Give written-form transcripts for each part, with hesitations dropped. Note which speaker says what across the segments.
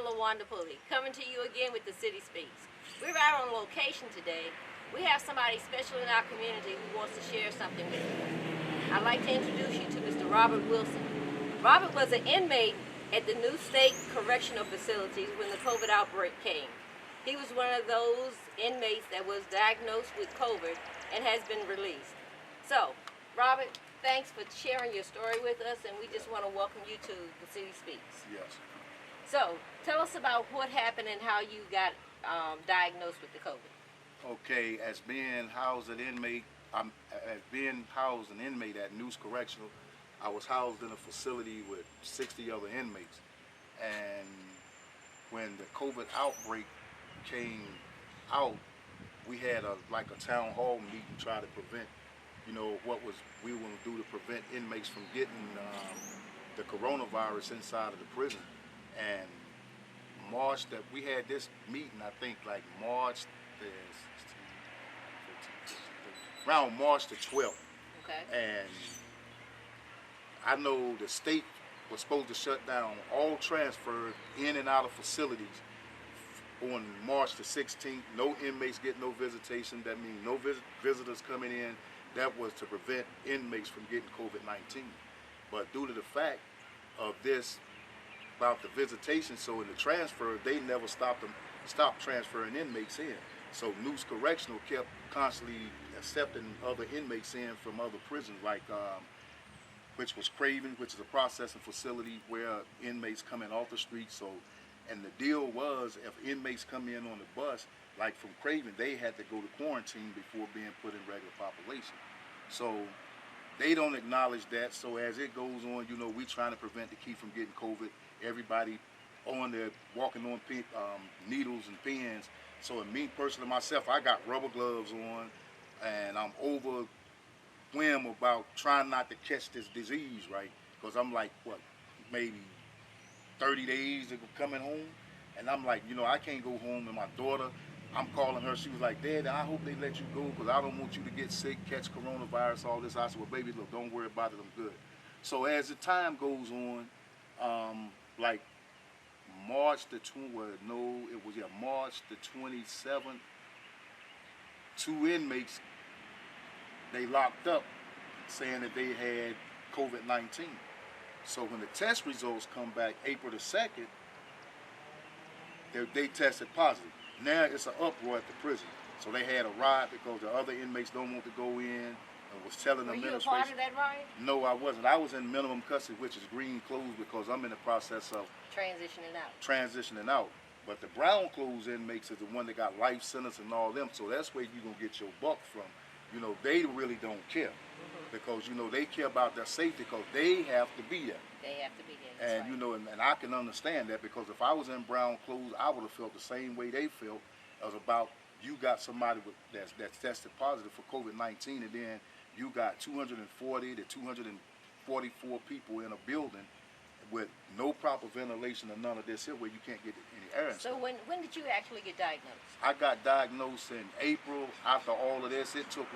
Speaker 1: Lawanda Pulley, coming to you again with the City Speaks. We're out on location today. We have somebody special in our community who wants to share something with you. I'd like to introduce you to Mr. Robert Wilson. Robert was an inmate at the Nuesse Correctional Facility when the COVID outbreak came. He was one of those inmates that was diagnosed with COVID and has been released. So, Robert, thanks for sharing your story with us, and we just want to welcome you to the City Speaks.
Speaker 2: Yes.
Speaker 1: So, tell us about what happened and how you got diagnosed with the COVID.
Speaker 2: Okay, as being housed an inmate, at Nuesse Correctional, I was housed in a facility with 60 other inmates, and when the COVID outbreak came out, we had a town hall meeting to try to prevent, what we were going to do to prevent inmates from getting the coronavirus inside of the prison. And we had this meeting, I think around March the 12th.
Speaker 1: Okay.
Speaker 2: And I know the state was supposed to shut down all transfer in and out of facilities on March the 16th. No inmates get no visitation. That means no visitors coming in. That was to prevent inmates from getting COVID-19. But due to the fact of this, about the visitation, so in the transfer, they never stopped transferring inmates in. So Nuesse Correctional kept constantly accepting other inmates in from other prisons, which was Craven, which is a processing facility where inmates come in off the street. So, and the deal was, if inmates come in on the bus, like from Craven, they had to go to quarantine before being put in regular population. So they don't acknowledge that. So as it goes on, we trying to prevent the kid from getting COVID. Everybody on there walking on needles and pins. So in me personally, myself, I got rubber gloves on, and I'm overwhelmed about trying not to catch this disease, right? Because I'm like, maybe 30 days of coming home, and I'm like, I can't go home. And my daughter, I'm calling her. She was like, Dad, I hope they let you go because I don't want you to get sick, catch coronavirus, all this. I said, well, baby, look, don't worry about it. I'm good. So as the time goes on, March the 27th, 2 inmates, they locked up saying that they had COVID-19. So when the test results come back April the 2nd, they tested positive. Now it's an uproar at the prison. So they had a riot because the other inmates don't want to go in and was telling them.
Speaker 1: Were you a part of that riot?
Speaker 2: No, I wasn't. I was in minimum custody, which is green clothes, because I'm in the process of transitioning out. But the brown clothes inmates is the one that got life sentence and all them. So that's where you're going to get your buck from. They really don't care. Because, they care about their safety because they have to be there.
Speaker 1: They have to be there.
Speaker 2: And, right. And I can understand that, because if I was in brown clothes, I would have felt the same way they felt as about you got somebody that's tested positive for COVID-19, and then you got 240 to 244 people in a building with no proper ventilation and none of this here, where you can't get any air.
Speaker 1: So when did you actually get diagnosed?
Speaker 2: I got diagnosed in April. After all of this, it took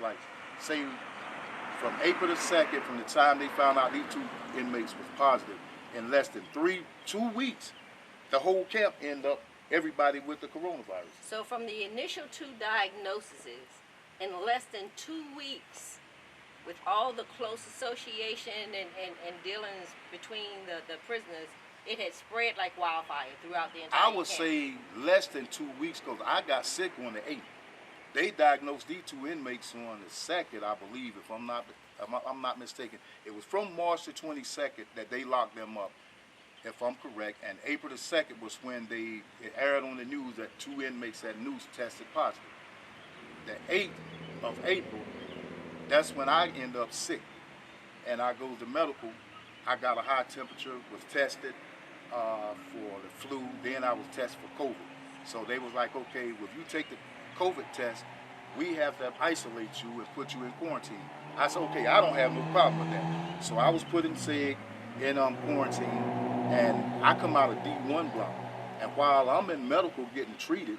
Speaker 2: from April the 2nd, from the time they found out these 2 inmates was positive, in less than 2 weeks, the whole camp ended up everybody with the coronavirus.
Speaker 1: So from the initial 2 diagnoses, in less than 2 weeks, with all the close association and dealings between the prisoners, it had spread like wildfire throughout the entire camp.
Speaker 2: I would say less than 2 weeks, because I got sick on the 8th. They diagnosed these 2 inmates on the 2nd, I believe, if I'm not mistaken. It was from March the 22nd that they locked them up, if I'm correct, and April the 2nd was when it aired on the news that 2 inmates at Nuesse tested positive. The 8th of April, that's when I end up sick, and I go to medical. I got a high temperature, was tested for the flu, then I was tested for COVID. So they was like, okay, well, if you take the COVID test, we have to isolate you and put you in quarantine. I said, okay, I don't have no problem with that. So I was put in quarantine, and I come out of D1 block. And while I'm in medical getting treated,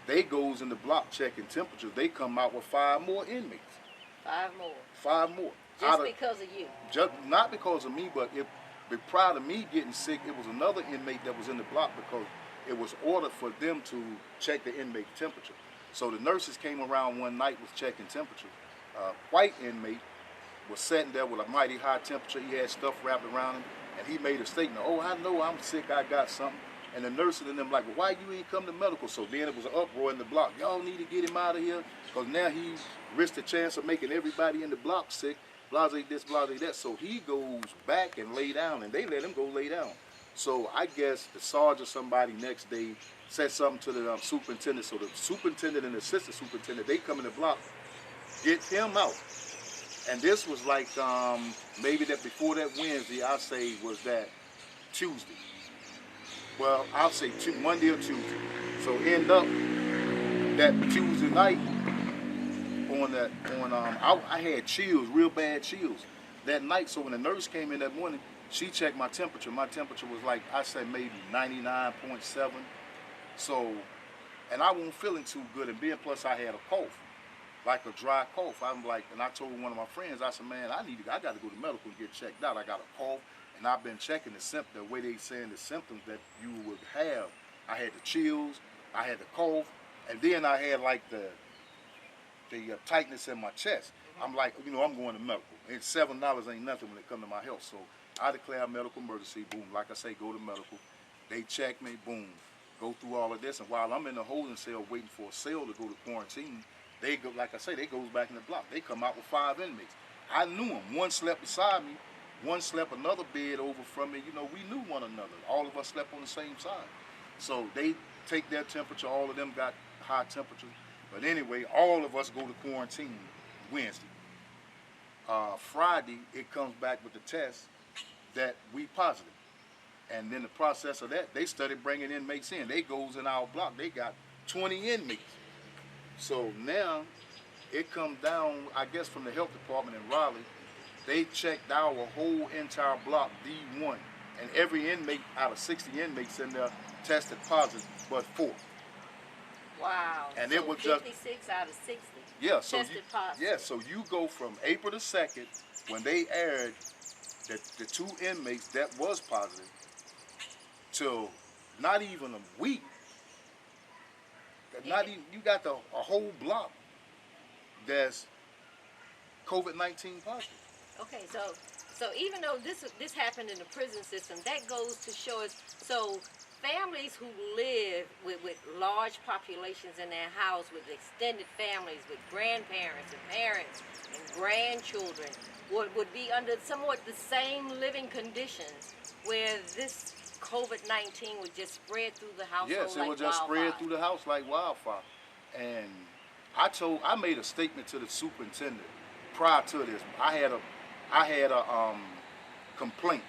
Speaker 2: they goes in the block checking temperatures. They come out with 5 more inmates.
Speaker 1: 5 more?
Speaker 2: 5 more.
Speaker 1: Just because of you?
Speaker 2: Not because of me, but prior to me getting sick, it was another inmate that was in the block, because it was ordered for them to check the inmate temperature. So the nurses came around one night, was checking temperature. White inmate was sitting there with a mighty high temperature. He had stuff wrapped around him, and he made a statement, "Oh, I know I'm sick, I got something." And the nurses and them like, "Well, why you ain't come to medical?" So then it was an uproar in the block. "Y'all need to get him out of here, because now he's risked the chance of making everybody in the block sick, blase this, blase that." So he goes back and lay down, and they let him go lay down. So I guess the sergeant or somebody next day said something to the superintendent. So the superintendent and the assistant superintendent, they come in the block, get him out. And this was like maybe that before that Wednesday, I say was that Tuesday. Well, I'll say Monday or Tuesday. So end up that Tuesday night I had chills, real bad chills that night. So when the nurse came in that morning, she checked my temperature. My temperature was like, I said maybe 99.7. So, and I wasn't feeling too good, and then plus I had a cough, like a dry cough. I'm like, and I told one of my friends, I said, "Man, I got to go to medical and get checked out. I got a cough." And I've been checking the symptoms, the way they saying the symptoms that you would have. I had the chills, I had the cough, and then I had like the tightness in my chest. I'm like, I'm going to medical. And $7 ain't nothing when it comes to my health. So I declare a medical emergency, boom. Like I say, go to medical. They check me, boom. Go through all of this. And while I'm in the holding cell waiting for a cell to go to quarantine, they go, like I say, they goes back in the block. They come out with 5 inmates. I knew them. One slept beside me. One slept another bed over from me. We knew one another. All of us slept on the same side. So they take their temperature. All of them got high temperatures. But anyway, all of us go to quarantine Wednesday. Friday, it comes back with the test that we positive. And then the process of that, they started bringing inmates in. They goes in our block. They got 20 inmates. So now it comes down, I guess, from the health department in Raleigh. They checked our whole entire block, D1, and every inmate out of 60 inmates in there tested positive, but 4.
Speaker 1: Wow.
Speaker 2: And
Speaker 1: so
Speaker 2: it was
Speaker 1: 56 out of 60 tested positive.
Speaker 2: Yeah, so you go from April the 2nd, when they aired the 2 inmates that was positive, till not even a week. You got a whole block that's COVID-19 positive.
Speaker 1: Okay, so even though this happened in the prison system, that goes to show us, so families who live with large populations in their house, with extended families, with grandparents and parents and grandchildren, would be under somewhat the same living conditions where this COVID-19 would just spread through the household like wildfire.
Speaker 2: Yes, it would just spread through the house like wildfire. And I made a statement to the superintendent prior to this. I had a complaint.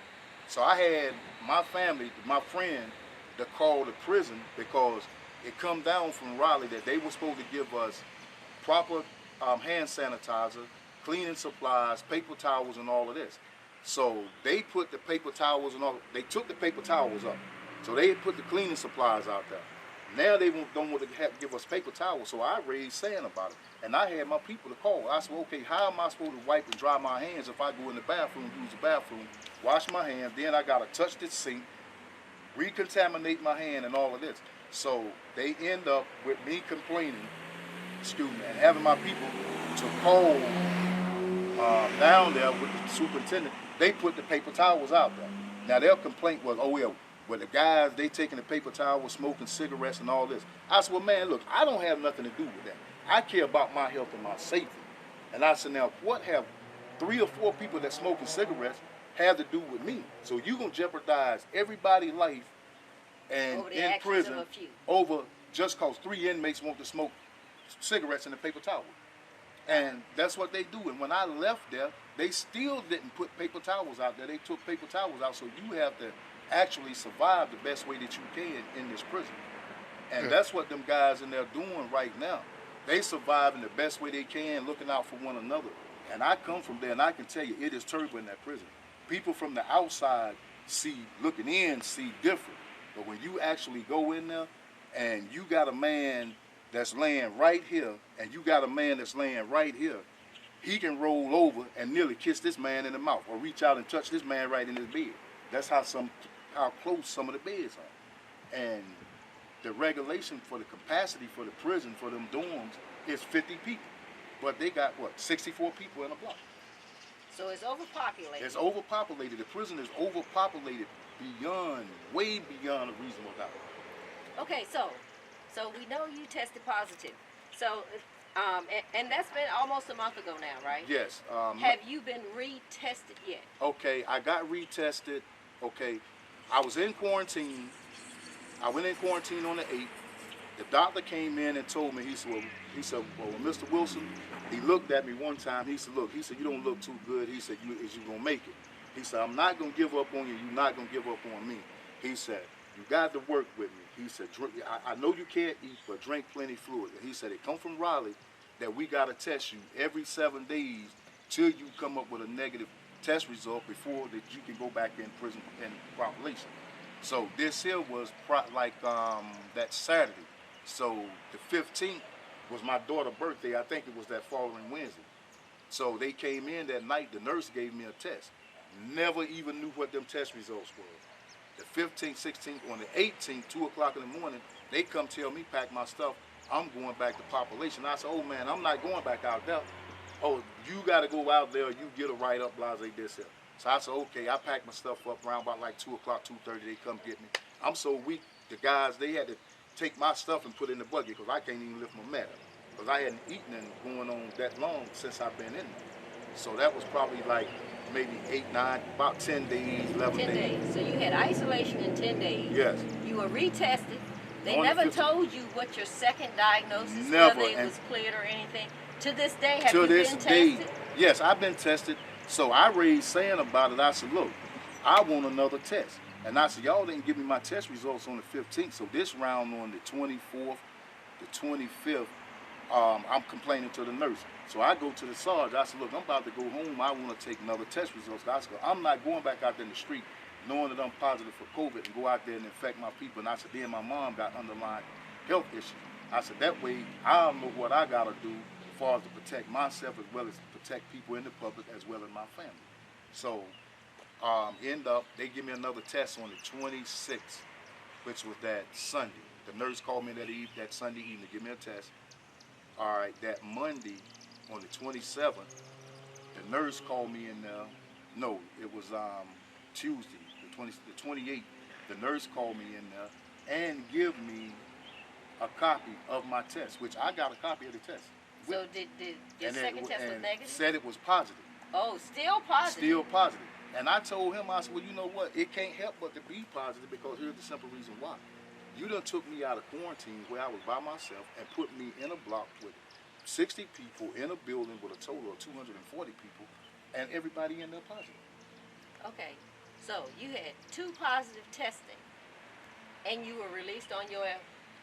Speaker 2: So I had my family, my friend, to call the prison because it come down from Raleigh that they were supposed to give us proper hand sanitizer, cleaning supplies, paper towels, and all of this. So they put the paper towels and all. They took the paper towels up. So they put the cleaning supplies out there. Now they don't want to give us paper towels. So I raised sand about it. And I had my people to call. I said, okay, how am I supposed to wipe and dry my hands if I go in the bathroom, use the bathroom, wash my hands, then I got to touch the sink, recontaminate my hand and all of this. So they end up with me complaining, and having my people to call down there with the superintendent. They put the paper towels out there. Now their complaint was, oh yeah, well the guys, they taking the paper towels, smoking cigarettes and all this. I said, well man, look, I don't have nothing to do with that. I care about my health and my safety. And I said, now what have 3 or 4 people that smoking cigarettes have to do with me? So you gonna jeopardize everybody's life and in prison over just cause 3 inmates want to smoke cigarettes in the paper towel. And that's what they do. And when I left there, they still didn't put paper towels out there. They took paper towels out. So you have to actually survive the best way that you can in this prison. And that's what them guys in there doing right now. They surviving the best way they can, looking out for one another. And I come from there, and I can tell you, it is terrible in that prison. People from the outside looking in, see different. But when you actually go in there, and you got a man that's laying right here, and you got a man that's laying right here, he can roll over and nearly kiss this man in the mouth, or reach out and touch this man right in his bed. That's how close some of the beds are. And the regulation for the capacity for the prison, for them dorms, is 50 people. But they got, what, 64 people in a block.
Speaker 1: So it's overpopulated.
Speaker 2: It's overpopulated. The prison is overpopulated beyond, way beyond a reasonable doubt.
Speaker 1: Okay, so we know you tested positive. So, and that's been almost a month ago now, right?
Speaker 2: Yes.
Speaker 1: Have you been retested yet?
Speaker 2: Okay, I got retested. Okay, I was in quarantine. I went in quarantine on the 8th. The doctor came in and told me, he said, well, Mr. Wilson, he looked at me one time. He said, look, he said, you don't look too good. He said, is you gonna make it? He said, I'm not gonna give up on you. You're not gonna give up on me. He said, you got to work with me. He said, I know you can't eat, but drink plenty fluid. And he said, it come from Raleigh that we got to test you every 7 days till you come up with a negative test result before that you can go back in prison and population. So this here was that Saturday. So the 15th was my daughter's birthday. I think it was that following Wednesday. So they came in that night. The nurse gave me a test. Never even knew what them test results were. The 15th, 16th, on the 18th, 2 o'clock in the morning, they come tell me, pack my stuff, I'm going back to population. I said, oh man, I'm not going back out there. Oh, you got to go out there, you get a write-up, blase this here. So I said, okay, I packed my stuff up around about like 2 o'clock, 2:30, they come get me. I'm so weak, the guys, they had to take my stuff and put it in the bucket because I can't even lift my mat up. Because I hadn't eaten and going on that long since I've been in there. So that was probably like maybe 8, 9, about 10 days, 11
Speaker 1: 10 days. So you had isolation in 10 days.
Speaker 2: Yes.
Speaker 1: You were retested. They
Speaker 2: On the
Speaker 1: never
Speaker 2: 15th.
Speaker 1: told you what your second diagnosis,
Speaker 2: Never.
Speaker 1: whether it
Speaker 2: And
Speaker 1: was cleared or anything. To this day, have
Speaker 2: to
Speaker 1: you
Speaker 2: this
Speaker 1: been
Speaker 2: day,
Speaker 1: tested?
Speaker 2: yes, I've been tested. So I raised saying about it. I said, look, I want another test. And I said, y'all didn't give me my test results on the 15th. So this round on the 24th, the 25th, I'm complaining to the nurse. So I go to the Sarge. I said, look, I'm about to go home. I want to take another test results. I said, I'm not going back out there in the street knowing that I'm positive for COVID and go out there and infect my people. And I said, then my mom got underlying health issues. I said, that way I don't know what I got to do as far as to protect myself as well as protect people in the public as well as my family. So end up, they give me another test on the 26th, which was that Sunday. The nurse called me that Sunday evening to give me a test. All right, that Monday on the 27th, the nurse called me in there. No, it was Tuesday, the 28th. The nurse called me in there and give me a copy of my test, which I got a copy of the test.
Speaker 1: So did your second test was negative?
Speaker 2: Said it was positive.
Speaker 1: Oh, still positive?
Speaker 2: Still positive. And I told him, I said, well, you know what? It can't help but to be positive because here's the simple reason why. You done took me out of quarantine where I was by myself and put me in a block with 60 people in a building with a total of 240 people, and everybody in there positive. Okay.
Speaker 1: So you had 2 positive testing, and you were released on your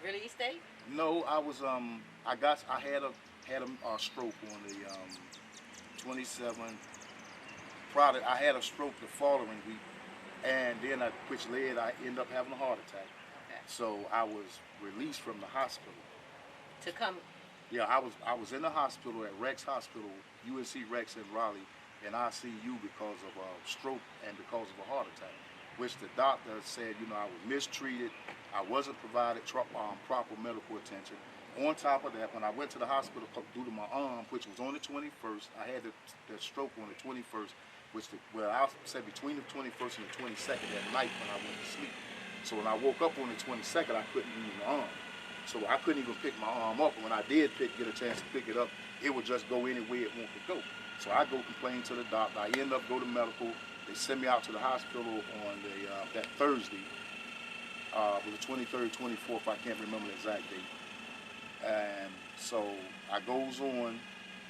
Speaker 1: release date?
Speaker 2: No, I was I had a stroke on the 27th. I had a stroke the following week, and then which led I ended up having a heart attack.
Speaker 1: Okay.
Speaker 2: So I was released from the hospital.
Speaker 1: To come.
Speaker 2: Yeah, I was in the hospital at Rex Hospital, UNC Rex in Raleigh, in ICU because of a stroke and because of a heart attack, which the doctor said, you know, I was mistreated, I wasn't provided proper medical attention. On top of that, when I went to the hospital due to my arm, which was on the 21st, I had the stroke on the 21st, I said between the 21st and the 22nd at night when I went to sleep. So when I woke up on the 22nd, I couldn't use my arm. So I couldn't even pick my arm up. And when I did get a chance to pick it up, it would just go any way it wanted to go. So I go complain to the doctor. I end up go to medical. They send me out to the hospital on that Thursday, with the 23rd, 24th, I can't remember the exact date. And so I goes on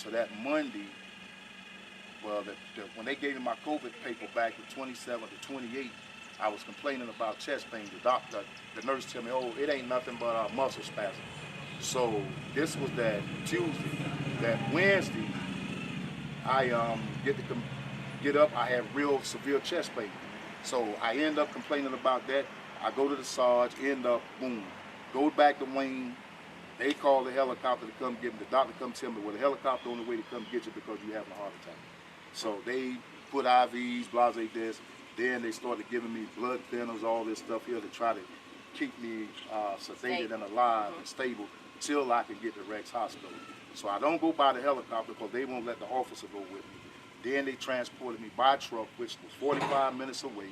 Speaker 2: to that Monday. Well, when they gave me my COVID paper back, the 27th to 28th, I was complaining about chest pain. The nurse tell me, oh, it ain't nothing but a muscle spasm. So this was that Tuesday. That Wednesday, I get up. I have real severe chest pain. So I end up complaining about that. I go to the Sarge, end up, boom, go back to Wayne. They call the helicopter to come get me. The doctor come tell me, well, the helicopter on the way to come get you because you having a heart attack. So they put IVs, blase this. Then they started giving me blood thinners, all this stuff here to try to keep me sedated and alive and stable till I can get to Rex Hospital. So I don't go by the helicopter because they won't let the officer go with me. Then they transported me by truck, which was 45 minutes away.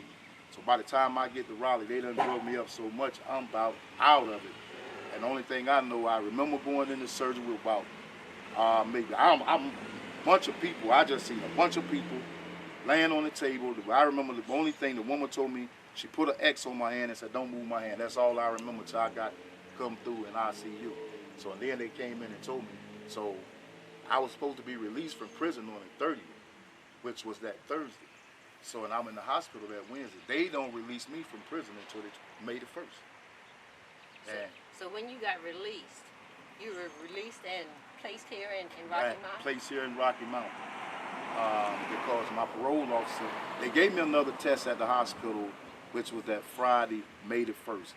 Speaker 2: So by the time I get to Raleigh, they done drove me up so much, I'm about out of it. And the only thing I know, I remember going into surgery with about maybe, I'm a bunch of people. I just seen a bunch of people laying on the table. I remember the only thing the woman told me, she put an X on my hand and said, don't move my hand. That's all I remember till I got come through in ICU. So then they came in and told me. So I was supposed to be released from prison on the 30th, which was that Thursday. So when I'm in the hospital that Wednesday, they don't release me from prison until May the 1st.
Speaker 1: So when you got released, you were released and placed here in Rocky Mount?
Speaker 2: Placed here in Rocky Mount. Because my parole officer, they gave me another test at the hospital, which was that Friday, May the 1st.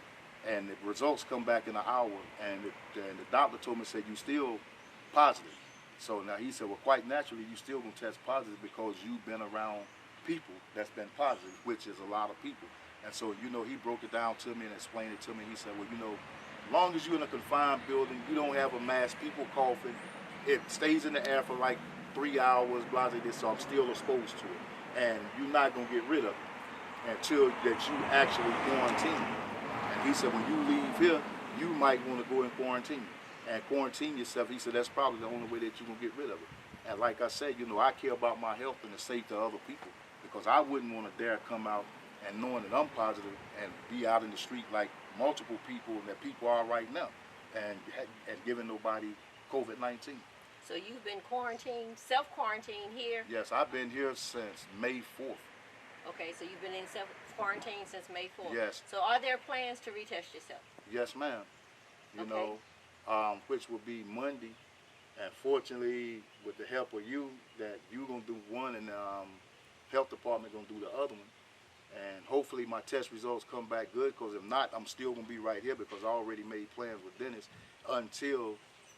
Speaker 2: And the results come back in an hour, and the doctor told me, said, you still positive. So now he said, well, quite naturally, you still gonna test positive because you've been around people that's been positive, which is a lot of people. And so, you know, he broke it down to me and explained it to me. He said, well, you know, as long as you're in a confined building, you don't have a mask, people coughing, it stays in the air for like 3 hours, blah, blah, blah, so I'm still exposed to it. And you're not gonna get rid of it until that you actually quarantine. And he said, when you leave here, you might wanna go in quarantine. And quarantine yourself, he said, that's probably the only way that you're gonna get rid of it. And like I said, you know, I care about my health and the safety of other people, because I wouldn't wanna dare come out and knowing that I'm positive and be out in the street like multiple people and that people are right now and giving nobody COVID-19.
Speaker 1: So you've been quarantined, self-quarantined here?
Speaker 2: Yes, I've been here since May 4th.
Speaker 1: Okay, so you've been in self-quarantine since May 4th?
Speaker 2: Yes.
Speaker 1: So are there plans to retest yourself?
Speaker 2: Yes, ma'am. You know, which will be Monday. And fortunately, with the help of you, that you're going to do one and the health department going to do the other one. And hopefully my test results come back good, because if not, I'm still going to be right here because I already made plans with Dennis until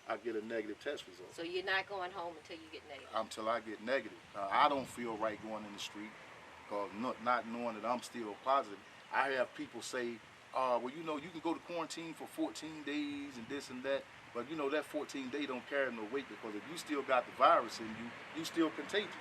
Speaker 2: I get a negative test result.
Speaker 1: So you're not going home until you get negative?
Speaker 2: Until I get negative. I don't feel right going in the street because not knowing that I'm still positive. I have people say, well, you know, you can go to quarantine for 14 days and this and that, but you know, that 14 day don't carry no weight, because if you still got the virus in you, you still contagious.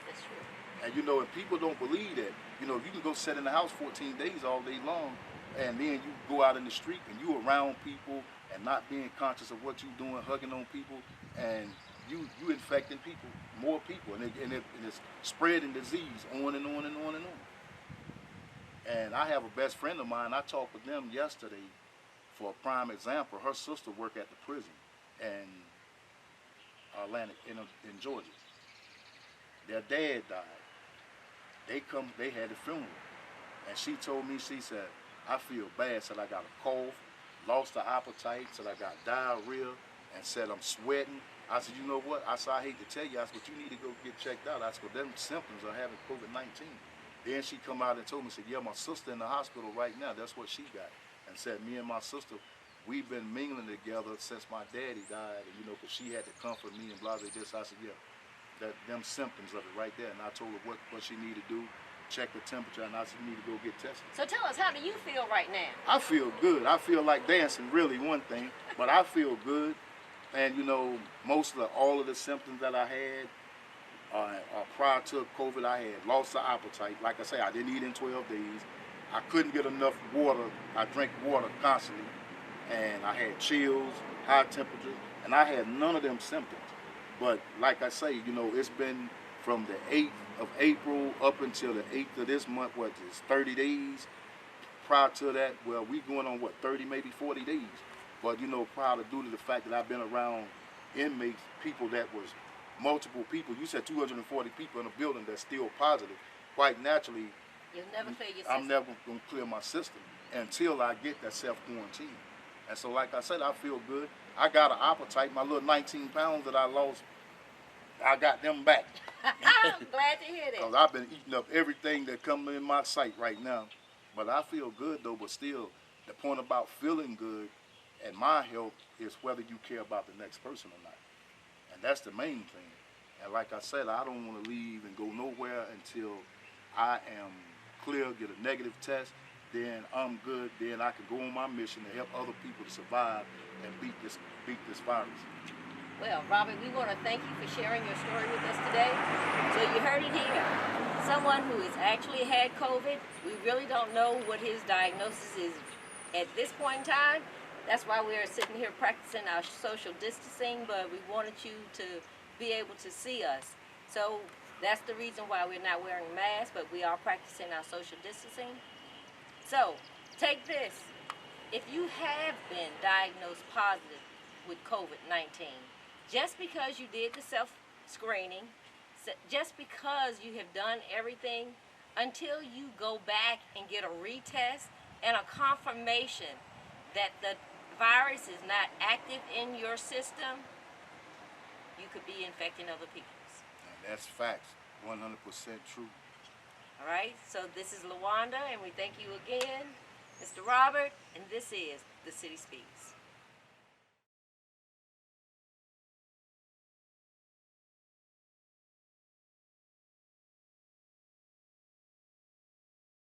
Speaker 1: That's true.
Speaker 2: And you know, if people don't believe that, you know, you can go sit in the house 14 days all day long, and then you go out in the street and you around people and not being conscious of what you're doing, hugging on people, and you infecting people, more people, and it's spreading disease on and on and on and on. And I have a best friend of mine, I talked with them yesterday for a prime example. Her sister worked at the prison in Atlanta, in Georgia. Their dad died. They had the funeral. And she told me, she said, I feel bad, said I got a cough, lost the appetite, said I got diarrhea, and said I'm sweating. I said, you know what? I said, I hate to tell you, I said, but you need to go get checked out. I said, well, them symptoms are having COVID-19. Then she come out and told me, said, yeah, my sister in the hospital right now, that's what she got. And said, me and my sister, we've been mingling together since my daddy died, and you know, because she had to comfort me and blah, blah, blah. So I said, yeah, them symptoms of it right there. And I told her what she needed to do, check the temperature, and I said, you need to go get tested.
Speaker 1: So tell us, how do you feel right now?
Speaker 2: I feel good. I feel like dancing, really, one thing, but I feel good. And you know, all of the symptoms that I had prior to COVID, I had lost the appetite. Like I say, I didn't eat in 12 days. I couldn't get enough water. I drank water constantly. And I had chills, high temperature, and I had none of them symptoms. But like I say, you know, it's been from the 8th of April up until the 8th of this month, what is 30 days? Prior to that, well, we going on what, 30, maybe 40 days. But you know, prior to, due to the fact that I've been around inmates, people that was multiple people. You said 240 people in a building that's still positive. Quite naturally,
Speaker 1: you'll never clear your system.
Speaker 2: I'm never going to clear my system until I get that self-quarantine. And so like I said, I feel good. I got an appetite. My little 19 pounds that I lost, I got them back.
Speaker 1: I'm glad to hear that.
Speaker 2: Because I've been eating up everything that comes in my sight right now. But I feel good though, but still, the point about feeling good and my health is whether you care about the next person or not. And that's the main thing. And like I said, I don't want to leave and go nowhere until I am clear, get a negative test. then I'm good. Then I can go on my mission to help other people to survive and beat this virus.
Speaker 1: Well, Robert, we want to thank you for sharing your story with us today. So you heard it here. Someone who has actually had COVID, we really don't know what his diagnosis is at this point in time. That's why we're sitting here practicing our social distancing, but we wanted you to be able to see us. So that's the reason why we're not wearing masks, but we are practicing our social distancing. So take this. If you have been diagnosed positive with COVID-19, just because you did the self-screening, just because you have done everything, until you go back and get a retest and a confirmation that the virus is not active in your system, you could be infecting other people.
Speaker 2: And that's facts, 100% true.
Speaker 1: All right, so this is Lawanda, and we thank you again, Mr. Robert, and this is The City Speaks.